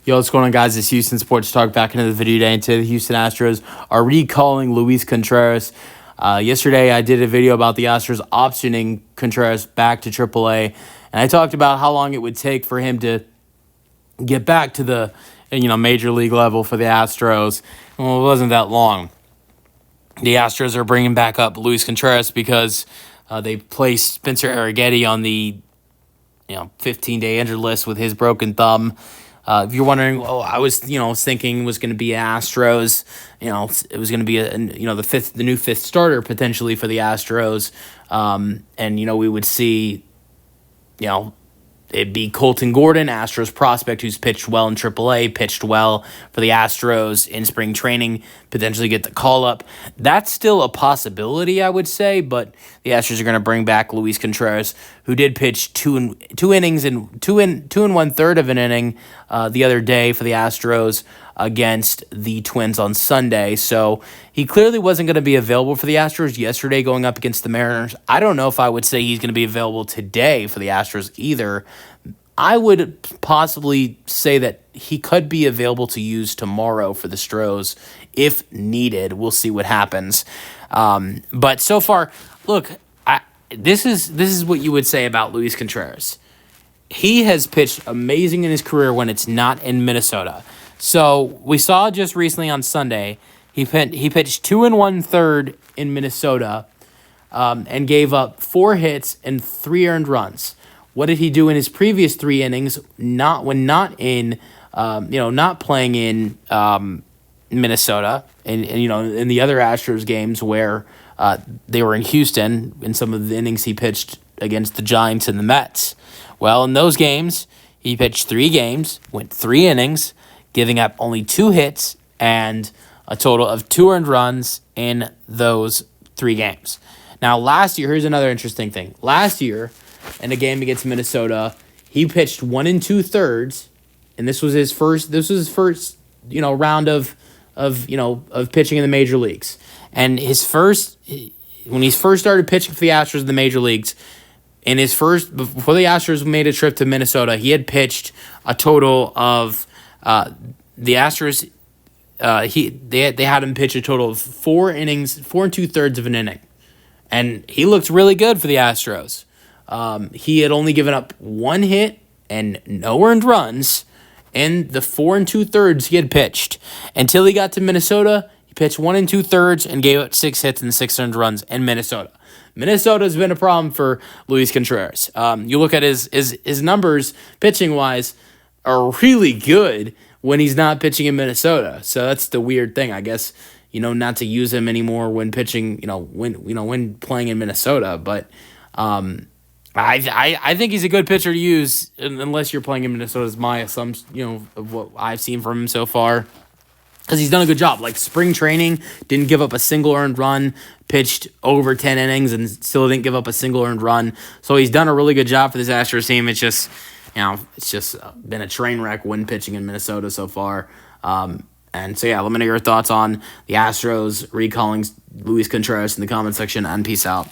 Yo, what's going on, guys? It's Houston Sports Talk back into the video today. And today, the Houston Astros are recalling Luis Contreras. Yesterday, I did a video about the Astros optioning Contreras back to AAA, and I talked about how long it would take for him to get back to the major league level for the Astros. Well, it wasn't that long. The Astros are bringing back up Luis Contreras because they placed Spencer Arrighetti on the 15-day injured list with his broken thumb. If you're wondering, I was thinking it was going to be Astros. It was going to be the new fifth starter potentially for the Astros, and we would see, it'd be Colton Gordon, Astros prospect who's pitched well in AAA, pitched well for the Astros in spring training, potentially get the call up. That's still a possibility, I would say, but the Astros are going to bring back Luis Contreras, who did pitch two innings and two and 1/3 of an inning the other day for the Astros against the Twins on Sunday. So he clearly wasn't going to be available for the Astros yesterday going up against the Mariners. I don't know if I would say he's going to be available today for the Astros either. I would possibly say that he could be available to use tomorrow for the Astros if needed. We'll see what happens. But so far, look, this is what you would say about Luis Contreras. He has pitched amazing in his career when it's not in Minnesota. So we saw just recently on Sunday, he pitched 2 1/3 in Minnesota, and gave up 4 hits and 3 earned runs. What did he do in his previous 3 innings? Not playing in Minnesota, and in the other Astros games where they were in Houston, in some of the innings he pitched against the Giants and the Mets. Well, in those games, he pitched 3 games, went 3 innings, giving up only 2 hits and a total of 2 earned runs in those 3 games. Now, last year, here's another interesting thing. Last year, in a game against Minnesota, he pitched 1 2/3, and this was his first round of pitching in the major leagues. And when he first started pitching for the Astros in the major leagues, before the Astros made a trip to Minnesota, he had pitched a total of the Astros. They had him pitch a total of 4 innings, 4 2/3 of an inning, and he looked really good for the Astros. He had only given up 1 hit and no earned runs in the 4 2/3 he had pitched until he got to Minnesota. He pitched 1 2/3 and gave up 6 hits and 6 earned runs in Minnesota. Minnesota's been a problem for Luis Contreras. You look at his numbers pitching wise are really good when he's not pitching in Minnesota. So that's the weird thing, I guess. Not to use him anymore when pitching. When playing in Minnesota, but I think he's a good pitcher to use unless you're playing in Minnesota. Is my assumption, of what I've seen from him so far. Because he's done a good job. Like spring training, didn't give up a single earned run, pitched over 10 innings, and still didn't give up a single earned run. So he's done a really good job for this Astros team. It's just, been a train wreck when pitching in Minnesota so far. And so, let me know your thoughts on the Astros recalling Luis Contreras in the comment section, and peace out.